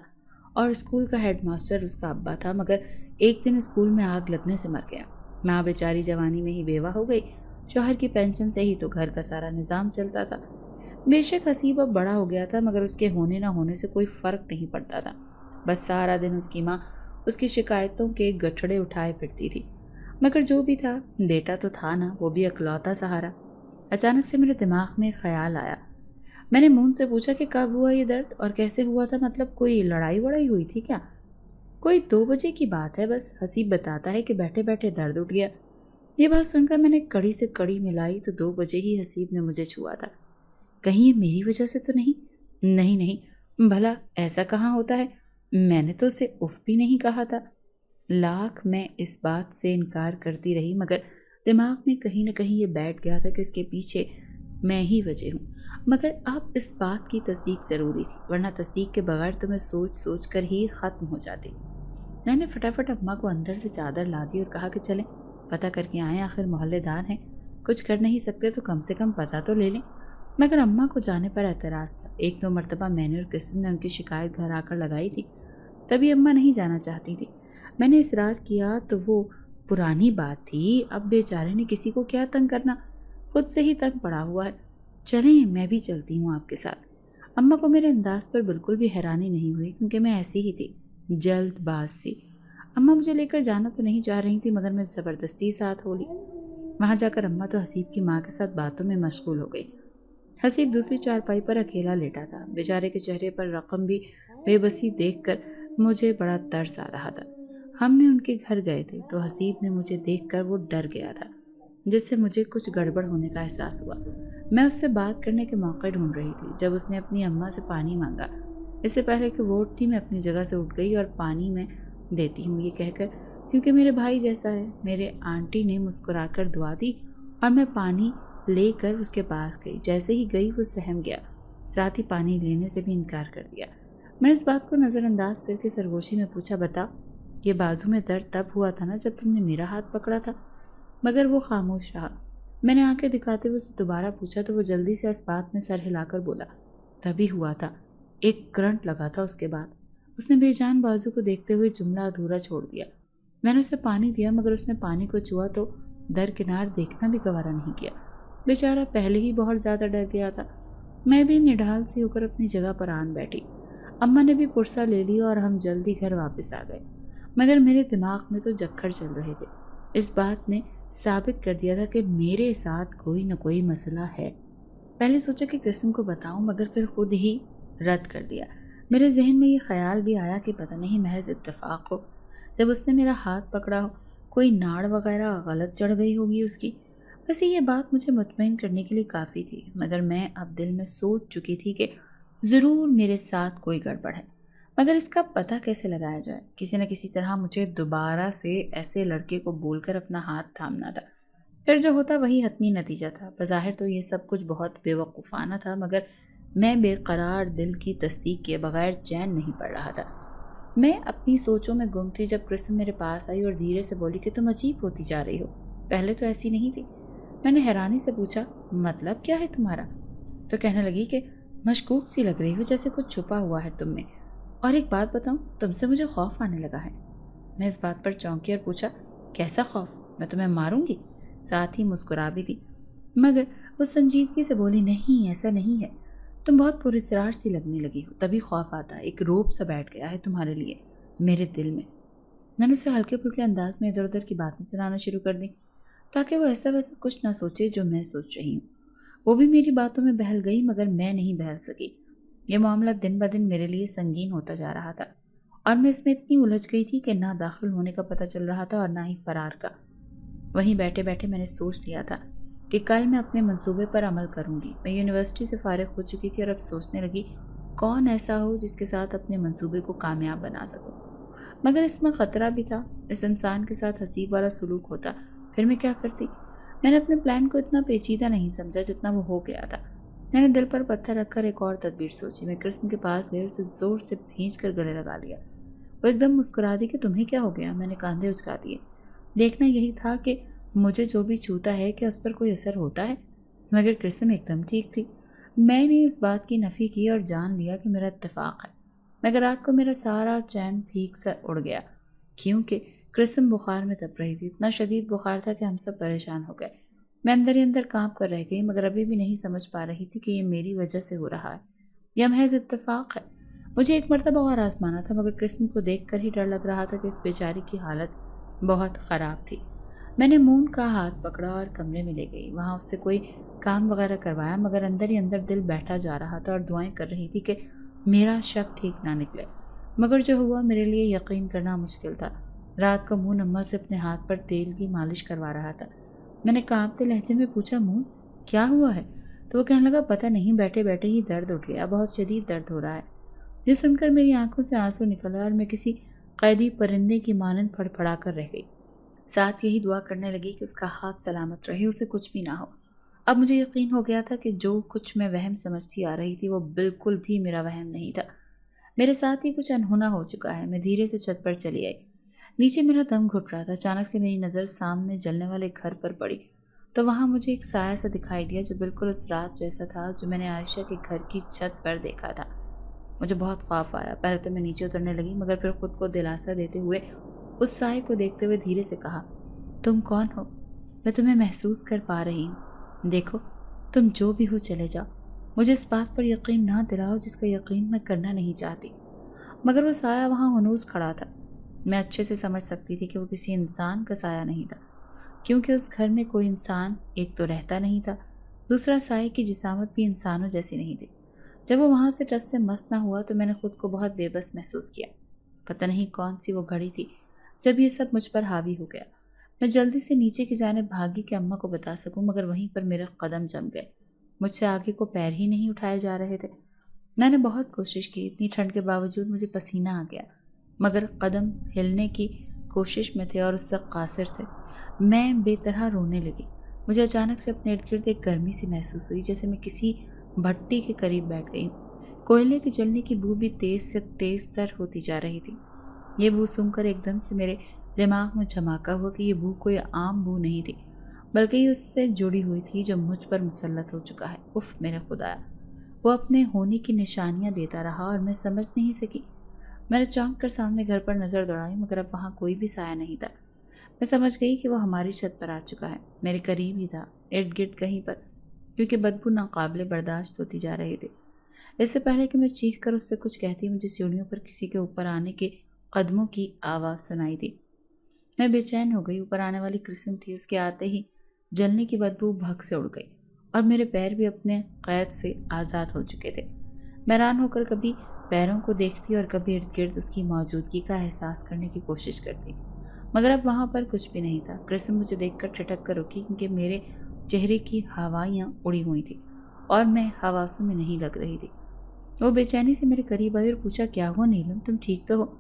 اور اسکول کا ہیڈ ماسٹر اس کا ابا تھا، مگر ایک دن اسکول میں آگ لگنے سے مر گیا۔ ماں بیچاری جوانی میں ہی بیوہ ہو گئی، شوہر کی پینشن سے ہی تو گھر کا سارا نظام چلتا تھا۔ بے شک حسیب اب بڑا ہو گیا تھا، مگر اس کے ہونے نہ ہونے سے کوئی فرق نہیں پڑتا تھا۔ بس سارا دن اس کی ماں اس کی شکایتوں کے گٹھڑے اٹھائے پھرتی تھی، مگر جو بھی تھا بیٹا تو تھا نا، وہ بھی اکلوتا سہارا۔ اچانک سے میرے دماغ میں ایک خیال آیا۔ میں نے مون سے پوچھا کہ کب ہوا یہ درد اور کیسے ہوا تھا، مطلب کوئی لڑائی وڑائی ہوئی تھی کیا؟ کوئی 2 بجے کی بات ہے بس، حسیب بتاتا ہے کہ بیٹھے بیٹھے درد اٹھ گیا۔ یہ بات سن کر میں نے کڑی سے کڑی ملائی تو 2 بجے ہی حسیب نے مجھے چھوا تھا۔ کہیں یہ میری وجہ سے تو نہیں؟ نہیں نہیں، بھلا ایسا کہاں ہوتا ہے، میں نے تو اسے اف بھی نہیں کہا تھا۔ لاکھ میں اس بات سے انکار کرتی رہی، مگر دماغ میں کہیں نہ کہیں یہ بیٹھ گیا تھا کہ اس کے پیچھے میں ہی وجہ ہوں۔ مگر اب اس بات کی تصدیق ضروری تھی، ورنہ تصدیق کے بغیر تو میں سوچ سوچ کر ہی ختم ہو جاتی۔ میں نے فٹافٹ اماں کو اندر سے چادر لا دی اور کہا کہ چلیں پتہ کر کے آئیں، آخر محلے دار ہیں، کچھ کر نہیں سکتے تو کم سے کم پتہ تو لے لیں۔ مگر اماں کو جانے پر اعتراض تھا۔ 1-2 مرتبہ میں نے اور کرسن نے ان کی شکایت گھر آ کر لگائی تھی، تبھی اماں نہیں جانا چاہتی تھی۔ میں نے اصرار کیا تو وہ پرانی بات تھی، اب بیچارے نے کسی کو کیا تنگ کرنا، خود سے ہی تنگ پڑا ہوا ہے۔ چلیں میں بھی چلتی ہوں آپ کے ساتھ۔ اماں کو میرے انداز پر بالکل بھی حیرانی نہیں ہوئی، کیونکہ میں ایسی ہی تھی، جلد باز سی۔ اماں مجھے لے کر جانا تو نہیں چاہ رہی تھی، مگر میں زبردستی ساتھ ہو لی۔ وہاں جا کر اماں تو حسیب کی ماں کے ساتھ باتوں میں مشغول ہو گئی۔ حسیب دوسری چارپائی پر اکیلا لیٹا تھا، بیچارے کے چہرے پر رقم بھی بے بسی دیکھ کر مجھے بڑا ترس آ رہا تھا۔ ہم نے ان کے گھر گئے تھے تو حسیب نے مجھے دیکھ کر وہ ڈر گیا تھا، جس سے مجھے کچھ گڑبڑ ہونے کا احساس ہوا۔ میں اس سے بات کرنے کے موقع ڈھونڈ رہی تھی جب اس نے اپنی اماں سے پانی مانگا۔ اس سے پہلے کہ وہ اٹھتی میں اپنی جگہ سے اٹھ گئی اور پانی میں دیتی ہوں یہ کہہ کر کیونکہ میرے بھائی جیسا ہے۔ میرے آنٹی نے مسکرا کر دعا دی اور میں پانی لے کر اس کے پاس گئی۔ جیسے ہی گئی وہ سہم گیا، ساتھ ہی پانی لینے سے بھی انکار کر دیا۔ میں نے اس بات کو نظر انداز کر کے سرگوشی میں پوچھا، بتا یہ بازو میں درد تب ہوا تھا نا جب تم نے میرا ہاتھ پکڑا تھا؟ مگر وہ خاموش رہا۔ میں نے آنکھیں دکھاتے ہوئے اسے دوبارہ پوچھا تو وہ جلدی سے اس بات میں سر ہلا کر بولا، تبھی ہوا تھا، ایک کرنٹ لگا تھا اس کے بعد۔ اس نے بے جان بازو کو دیکھتے ہوئے جملہ ادھورا چھوڑ دیا۔ میں نے اسے پانی دیا مگر اس نے پانی کو چھوا تو درکنار دیکھنا بھی گوارا نہیں کیا۔ بیچارہ پہلے ہی بہت زیادہ ڈر گیا تھا۔ میں بھی نڈھال سی ہو کر اپنی جگہ پر آن بیٹھی۔ اماں نے بھی پرسہ لے لی اور ہم جلدی گھر واپس آ گئے، مگر میرے دماغ میں تو جکھڑ چل رہے تھے۔ اس بات نے ثابت کر دیا تھا کہ میرے ساتھ کوئی نہ کوئی مسئلہ ہے۔ پہلے سوچا کہ قسم کو بتاؤں، مگر پھر خود ہی رد کر دیا۔ میرے ذہن میں یہ خیال بھی آیا کہ پتہ نہیں محض اتفاق ہو، جب اس نے میرا ہاتھ پکڑا ہو کوئی ناڑ وغیرہ غلط چڑھ گئی ہوگی اس کی۔ ویسے یہ بات مجھے مطمئن کرنے کے لیے کافی تھی، مگر میں اب دل میں سوچ چکی تھی کہ ضرور میرے ساتھ کوئی گڑبڑ ہے، مگر اس کا پتہ کیسے لگایا جائے؟ کسی نہ کسی طرح مجھے دوبارہ سے ایسے لڑکے کو بول کر اپنا ہاتھ تھامنا تھا، پھر جو ہوتا وہی حتمی نتیجہ تھا۔ بظاہر تو یہ سب کچھ بہت بے وقوفانہ تھا، مگر میں بے قرار دل کی تصدیق کے بغیر چین نہیں پڑ رہا تھا۔ میں اپنی سوچوں میں گم تھی جب کرسن میرے پاس آئی اور دھیرے سے بولی کہ تم عجیب ہوتی جا رہی ہو، پہلے تو ایسی نہیں تھی۔ میں نے حیرانی سے پوچھا، مطلب کیا ہے تمہارا؟ تو کہنے لگی کہ مشکوک سی لگ رہی ہو، جیسے کچھ چھپا ہوا ہے تم میں، اور ایک بات بتاؤں، تم سے مجھے خوف آنے لگا ہے۔ میں اس بات پر چونکی اور پوچھا، کیسا خوف؟ میں تمہیں ماروں گی؟ ساتھ ہی مسکرا بھی دی، مگر وہ سنجیدگی سے بولی، نہیں ایسا نہیں ہے، تم بہت پراسرار سی لگنے لگی ہو، تبھی خوف آتا ہے، ایک روب سا بیٹھ گیا ہے تمہارے لیے میرے دل میں۔ میں نے اسے ہلکے پھلکے انداز میں ادھر ادھر کی باتیں سنانا شروع کر دی تاکہ وہ ایسا ویسا کچھ نہ سوچے جو میں سوچ رہی ہوں۔ وہ بھی میری باتوں میں بہل گئی، مگر میں نہیں بہل سکی۔ یہ معاملہ دن بدن میرے لیے سنگین ہوتا جا رہا تھا اور میں اس میں اتنی الجھ گئی تھی کہ نہ داخل ہونے کا پتہ چل رہا تھا اور نہ ہی فرار کا۔ وہیں بیٹھے بیٹھے میں نے سوچ لیا تھا کہ کل میں اپنے منصوبے پر عمل کروں گی۔ میں یونیورسٹی سے فارغ ہو چکی تھی اور اب سوچنے لگی کون ایسا ہو جس کے ساتھ اپنے منصوبے کو کامیاب بنا سکوں، مگر اس میں خطرہ بھی تھا، اس انسان کے ساتھ حسیب والا سلوک ہوتا پھر میں کیا کرتی؟ میں نے اپنے پلان کو اتنا پیچیدہ نہیں سمجھا جتنا وہ ہو گیا تھا۔ میں نے دل پر پتھر رکھ کر ایک اور تدبیر سوچی۔ میں کرسن کے پاس گئی، اسے زور سے بھینچ کر گلے لگا لیا۔ وہ ایک دم مسکرا دی کہ تمہیں کیا ہو گیا؟ میں نے کاندھے اچکا دیے۔ دیکھنا یہی تھا کہ مجھے جو بھی چھوتا ہے کیا اس پر کوئی اثر ہوتا ہے، مگر کرسن ایک دم ٹھیک تھی۔ میں نے اس بات کی نفی کی اور جان لیا کہ میرا اتفاق ہے، مگر رات کو میرا سارا چین پھیک سا اڑ گیا کیونکہ کرسن بخار میں تپ رہی تھی۔ اتنا شدید بخار تھا کہ ہم سب پریشان ہو گئے۔ मैं अंदर ही अंदर कांप कर रह गई, मगर अभी भी नहीं समझ पा रही थी कि ये मेरी वजह से हो रहा है या महज इत्तेफाक है। मुझे एक मर्तबा और आजमाना था, मगर कृष्ण को देख कर ही डर लग रहा था कि इस बेचारी की हालत बहुत ख़राब थी। मैंने मून का हाथ पकड़ा और कमरे में ले गई। वहाँ उससे कोई काम वगैरह करवाया, मगर अंदर ही अंदर दिल बैठा जा रहा था और दुआएं कर रही थी कि मेरा शक ठीक ना निकले। मगर जो हुआ मेरे लिए यकीन करना मुश्किल था। रात को मून अम्मा से अपने हाथ पर तेल की मालिश करवा रहा था। मैंने कांपते लहजे में पूछा, मून क्या हुआ है? तो वो कहने लगा, पता नहीं, बैठे बैठे ही दर्द उठ गया, बहुत शदीद दर्द हो रहा है। ये सुनकर मेरी आंखों से आंसू निकल आए और मैं किसी कैदी परिंदे की मानंद फड़फड़ा कर रह गई। साथ यही दुआ करने लगी कि उसका हाथ सलामत रहे, उसे कुछ भी ना हो। अब मुझे यकीन हो गया था कि जो कुछ मैं वहम समझती आ रही थी वो बिल्कुल भी मेरा वहम नहीं था। मेरे साथ ही कुछ अनहोना हो चुका है। मैं धीरे से छत पर चली आई। नीचे मेरा दम घुट रहा था। अचानक से मेरी नज़र सामने जलने वाले घर पर पड़ी, तो वहाँ मुझे एक साया सा दिखाई दिया जो बिल्कुल उस रात जैसा था जो मैंने आयशा के घर की छत पर देखा था। मुझे बहुत खौफ आया। पहले तो मैं नीचे उतरने लगी, मगर फिर खुद को दिलासा देते हुए उस साए को देखते हुए धीरे से कहा, तुम कौन हो? मैं तुम्हें महसूस कर पा रही हूँ। देखो, तुम जो भी हो चले जाओ। मुझे इस बात पर यकीन ना दिलाओ जिसका यकीन मैं करना नहीं चाहती। मगर वो साया वहाँ हनूस खड़ा था। मैं अच्छे से समझ सकती थी कि वो किसी इंसान का साया नहीं था, क्योंकि उस घर में कोई इंसान एक तो रहता नहीं था, दूसरा साए की जिसामत भी इंसानों जैसी नहीं थी। जब वो वहाँ से टस से मस ना हुआ तो मैंने खुद को बहुत बेबस महसूस किया। पता नहीं कौन सी वो घड़ी थी जब ये सब मुझ पर हावी हो गया। मैं जल्दी से नीचे की जाने भागी कि अम्मा को बता सकूं, मगर वहीं पर मेरे कदम जम गए। मुझसे आगे को पैर ही नहीं उठाए जा रहे थे। मैंने बहुत कोशिश की, इतनी ठंड के बावजूद मुझे पसीना आ गया, मगर कदम हिलने की कोशिश में थे और उससे कासिर थे। मैं बेतरह रोने लगी। मुझे अचानक से अपने इर्द गिर्द एक गर्मी सी महसूस हुई, जैसे मैं किसी भट्टी के करीब बैठ गई हूँ। कोयले के जलने की बू भी तेज से तेज तर होती जा रही थी। ये बू सुनकर एकदम से मेरे दिमाग में झमाका हुआ कि ये बू कोई आम बू नहीं थी, बल्कि ये उससे जुड़ी हुई थी जो मुझ पर मुसल्लत हो चुका है। उफ मेरे खुदाया! वो अपने होने की निशानियां देता रहा और मैं समझ नहीं सकी। मैंने चौंक कर सामने घर पर नज़र दौड़ाई, मगर अब वहाँ कोई भी साया नहीं था। मैं समझ गई कि वो हमारी छत पर आ चुका है, मेरे करीब ही था, इर्द गिर्द कहीं पर, क्योंकि बदबू नाकाबिले बर्दाश्त होती जा रही थी। इससे पहले कि मैं चीख कर उससे कुछ कहती, मुझे सीढ़ियों पर किसी के ऊपर आने के कदमों की आवाज़ सुनाई दी। मैं बेचैन हो गई। ऊपर आने वाली कृष्ण थी। उसके आते ही जलने की बदबू भग से उड़ गई और मेरे पैर भी अपने कैद से आज़ाद हो चुके थे। मैं हैरान होकर कभी पैरों को देखती और कभी इर्द गिर्द उसकी मौजूदगी का एहसास करने की कोशिश करती, मगर अब वहाँ पर कुछ भी नहीं था। कृष्ण मुझे देखकर ठिठक कर रुकी, क्योंकि मेरे चेहरे की हवाइयाँ उड़ी हुई थी और मैं हवासों में नहीं लग रही थी। वो बेचैनी से मेरे करीब आई और पूछा, क्या हुआ नीलम, तुम ठीक तो हो?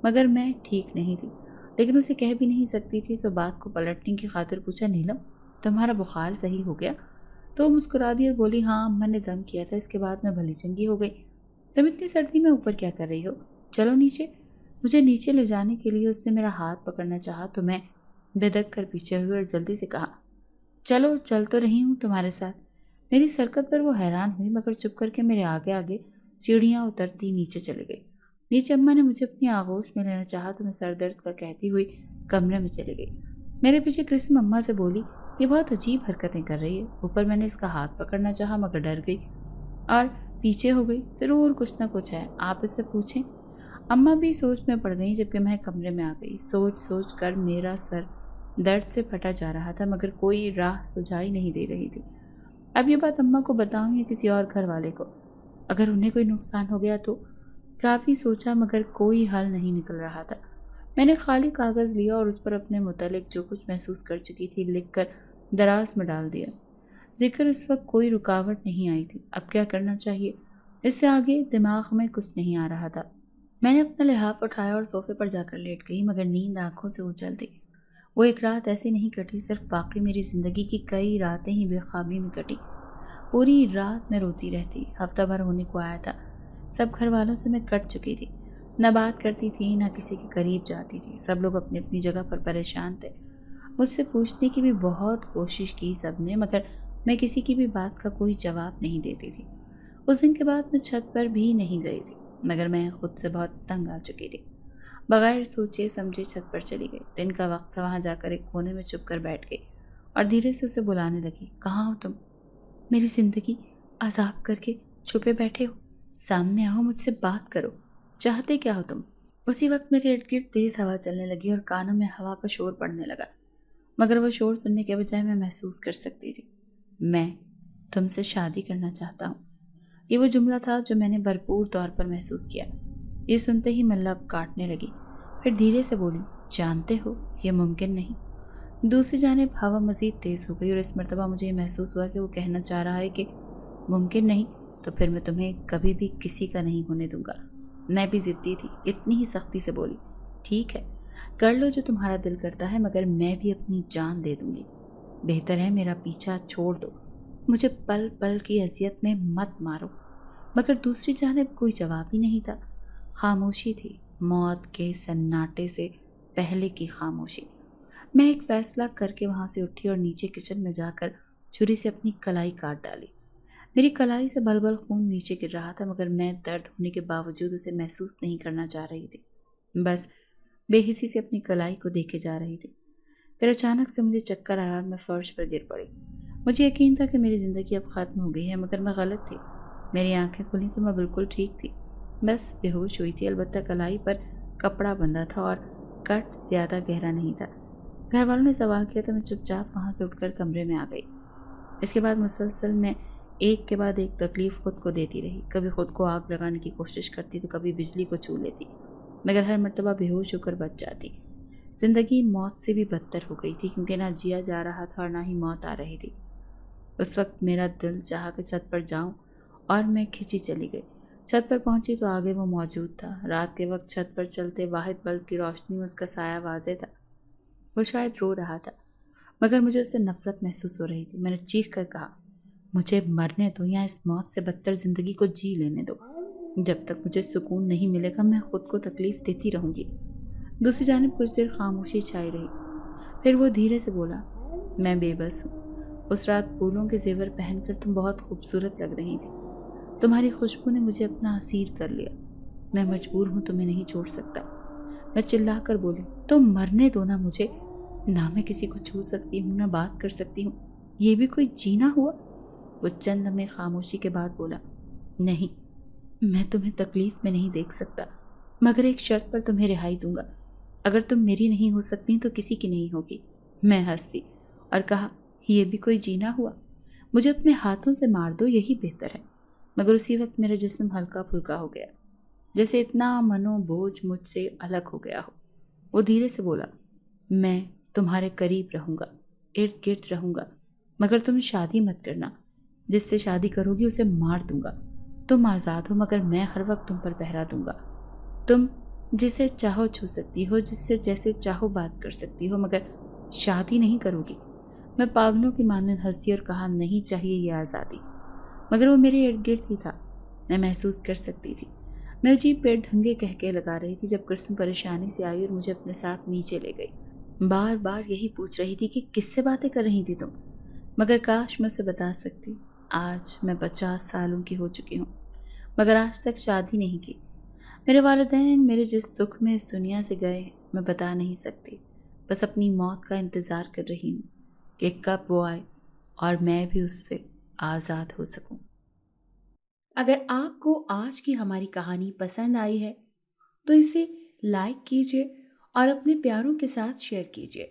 मगर मैं ठीक नहीं थी, लेकिन उसे कह भी नहीं सकती थी, सो बात को पलटने की खातिर पूछा, नीलम तुम्हारा बुखार सही हो गया? तो मुस्कुरा दी और बोली, हाँ अम्मा ने दम किया था, इसके बाद मैं भली चंगी हो गई। तुम इतनी सर्दी में ऊपर क्या कर रही हो? चलो नीचे। मुझे नीचे ले जाने के लिए उससे मेरा हाथ पकड़ना चाहा तो मैं बेधक कर पीछे हुई और जल्दी से कहा, चलो चल तो रही हूँ तुम्हारे साथ। मेरी सरकत पर वो हैरान हुई, मगर चुप करके मेरे आगे आगे सीढ़ियाँ उतरती नीचे चले गई। नीचे अम्मा ने मुझे अपनी आगोश में लेना चाहा तो मैं सर दर्द का कहती हुई कमरे में चली गई। मेरे पीछे कृष्ण अम्मा से बोली, ये बहुत अजीब हरकतें कर रही है। ऊपर मैंने इसका हाथ पकड़ना चाहा, मगर डर गई और पीछे हो गई। ज़रूर कुछ ना कुछ है, आप इससे पूछें। अम्मा भी सोच में पड़ गई जबकि मैं कमरे में आ गई। सोच सोच कर मेरा सर दर्द से फटा जा रहा था, मगर कोई राह सुझाई नहीं दे रही थी। अब ये बात अम्मा को बताऊं या किसी और घर वाले को? अगर उन्हें कोई नुकसान हो गया तो? काफ़ी सोचा, मगर कोई हल नहीं निकल रहा था। मैंने खाली कागज़ लिया और उस पर अपने मुतालिक जो कुछ महसूस कर चुकी थी लिखकर दराज में डाल दिया। जिक्र इस वक्त कोई रुकावट नहीं आई थी। अब क्या करना चाहिए, इससे आगे दिमाग में कुछ नहीं आ रहा था। मैंने अपना लिहाफ उठाया और सोफे पर जाकर लेट गई, मगर नींद आंखों से उछल थी। वो एक रात ऐसे नहीं कटी, सिर्फ बाकी मेरी ज़िंदगी की कई रातें ही बेख्वाबी में कटी। पूरी रात मैं रोती रहती। हफ्ता भर होने को आया था। सब घर वालों से मैं कट चुकी थी। न बात करती थी, न किसी के करीब जाती थी। सब लोग अपनी अपनी जगह पर परेशान थे। मुझसे पूछने की भी बहुत कोशिश की सबने, मगर मैं किसी की भी बात का कोई जवाब नहीं देती थी। उस दिन के बाद मैं छत पर भी नहीं गई थी, मगर मैं खुद से बहुत तंग आ चुकी थी। बगैर सोचे समझे छत पर चली गई। दिन का वक्त था, वहाँ जाकर एक कोने में चुप कर बैठ गई और धीरे سے اسے بلانے لگی۔ کہاں ہو تم؟ میری زندگی عذاب کر کے چھپے بیٹھے ہو؟ سامنے آؤ، مجھ سے بات کرو، چاہتے کیا ہو تم؟ اسی وقت میرے ارد گرد تیز ہوا چلنے لگی اور کانوں میں ہوا کا شور پڑنے لگا، مگر وہ شور سننے کے بجائے میں محسوس کر سکتی تھی۔ میں تم سے شادی کرنا چاہتا ہوں، یہ وہ جملہ تھا جو میں نے بھرپور طور پر محسوس کیا۔ یہ سنتے ہی میں لب کاٹنے لگی، پھر دھیرے سے بولی، جانتے ہو یہ ممکن نہیں۔ دوسری جانب ہوا مزید تیز ہو گئی اور اس مرتبہ مجھے یہ محسوس ہوا کہ وہ کہنا چاہ رہا ہے کہ ممکن نہیں تو پھر میں تمہیں کبھی بھی کسی کا نہیں ہونے دوں گا۔ میں بھی ضدی تھی، اتنی ہی سختی سے بولی، ٹھیک ہے، کر لو جو تمہارا دل کرتا ہے، مگر میں بھی اپنی جان دے دوں گی۔ بہتر ہے میرا پیچھا چھوڑ دو، مجھے پل پل کی اذیت میں مت مارو۔ مگر دوسری جانب کوئی جواب ہی نہیں تھا، خاموشی تھی، موت کے سناٹے سے پہلے کی خاموشی۔ میں ایک فیصلہ کر کے وہاں سے اٹھی اور نیچے کچن میں جا کر چھری سے اپنی کلائی کاٹ ڈالی۔ میری کلائی سے بل بل خون نیچے گر رہا تھا، مگر میں درد ہونے کے باوجود اسے محسوس نہیں کرنا چاہ رہی تھی، بس بے حسی سے اپنی کلائی کو دیکھے جا رہی تھی۔ پھر اچانک سے مجھے چکر آیا اور میں فرش پر گر پڑی۔ مجھے یقین تھا کہ میری زندگی اب ختم ہو گئی ہے، مگر میں غلط تھی۔ میری آنکھیں کھلی تو میں بالکل ٹھیک تھی، بس بے ہوش ہوئی تھی، البتہ کلائی پر کپڑا بندھا تھا اور کٹ زیادہ گہرا نہیں تھا۔ گھر والوں نے سوال کیا تو میں چپ چاپ وہاں سے اٹھ کر کمرے میں آ گئی۔ اس کے بعد مسلسل میں ایک کے بعد ایک تکلیف خود کو دیتی رہی، کبھی خود کو آگ لگانے کی کوشش کرتی تو کبھی بجلی کو چھو لیتی، مگر ہر مرتبہ بے ہوش ہو کر بچ جاتی۔ زندگی موت سے بھی بدتر ہو گئی تھی، کیونکہ نہ جیا جا رہا تھا اور نہ ہی موت آ رہی تھی۔ اس وقت میرا دل چاہا کہ چھت پر جاؤں اور میں کھنچی چلی گئی۔ چھت پر پہنچی تو آگے وہ موجود تھا۔ رات کے وقت چھت پر چلتے واحد بلب کی روشنی میں اس کا سایہ واضح تھا۔ وہ شاید رو رہا تھا، مگر مجھے اس سے نفرت محسوس ہو رہی تھی۔ میں نے چیخ کر کہا، مجھے مرنے دو یا اس موت سے بدتر زندگی کو جی لینے دو۔ جب تک مجھے سکون نہیں ملے گا میں خود کو تکلیف دیتی رہوں گی۔ دوسری جانب کچھ دیر خاموشی چھائی رہی، پھر وہ دھیرے سے بولا، میں بے بس ہوں۔ اس رات پھولوں کے زیور پہن کر تم بہت خوبصورت لگ رہی تھی، تمہاری خوشبو نے مجھے اپنا اسیر کر لیا، میں مجبور ہوں، تمہیں نہیں چھوڑ سکتا۔ میں چلا کر بولی، تم مرنے دو نا مجھے، نہ میں کسی کو چھو سکتی ہوں نہ بات کر سکتی ہوں، یہ بھی کوئی جینا ہوا؟ وہ چند لمحے خاموشی کے بعد بولا، نہیں، میں تمہیں تکلیف میں نہیں دیکھ سکتا، مگر ایک شرط پر تمہیں رہائی دوں گا، اگر تم میری نہیں ہو سکتی تو کسی کی نہیں ہوگی۔ میں ہنسی اور کہا، یہ بھی کوئی جینا ہوا؟ مجھے اپنے ہاتھوں سے مار دو، یہی بہتر ہے۔ مگر اسی وقت میرا جسم ہلکا پھلکا ہو گیا، جیسے اتنا منو بوجھ مجھ سے الگ ہو گیا ہو۔ وہ دھیرے سے بولا، میں تمہارے قریب رہوں گا، ارد گرد رہوں گا، مگر تم شادی مت کرنا، جس سے شادی کرو گی اسے مار دوں گا۔ تم آزاد ہو، مگر میں ہر وقت تم پر پہرا دوں گا۔ تم جسے چاہو چھو سکتی ہو، جس سے جیسے چاہو بات کر سکتی ہو، مگر شادی نہیں کرو گی۔ میں پاگلوں کی مانند ہنسی اور کہا، نہیں چاہیے یہ آزادی، مگر وہ میرے ارد گرد ہی تھا، میں محسوس کر سکتی تھی۔ میں عجیب بے ڈھنگے کہکے لگا رہی تھی جب کرسم پریشانی سے آئی اور مجھے اپنے ساتھ نیچے لے گئی۔ بار بار یہی پوچھ رہی تھی کہ کس سے باتیں کر رہی تھی تم، مگر کاش میں اسے بتا سکتی۔ آج میں 50 سالوں کی ہو چکی ہوں، مگر آج تک شادی نہیں کی۔ میرے والدین میرے جس دکھ میں اس دنیا سے گئے میں بتا نہیں سکتی، بس اپنی موت کا انتظار کر رہی ہوں کہ کب وہ آئے اور میں بھی اس سے آزاد ہو سکوں۔ اگر آپ کو آج کی ہماری کہانی پسند آئی ہے تو اسے لائک کیجیے اور اپنے پیاروں کے ساتھ شیئر کیجیے۔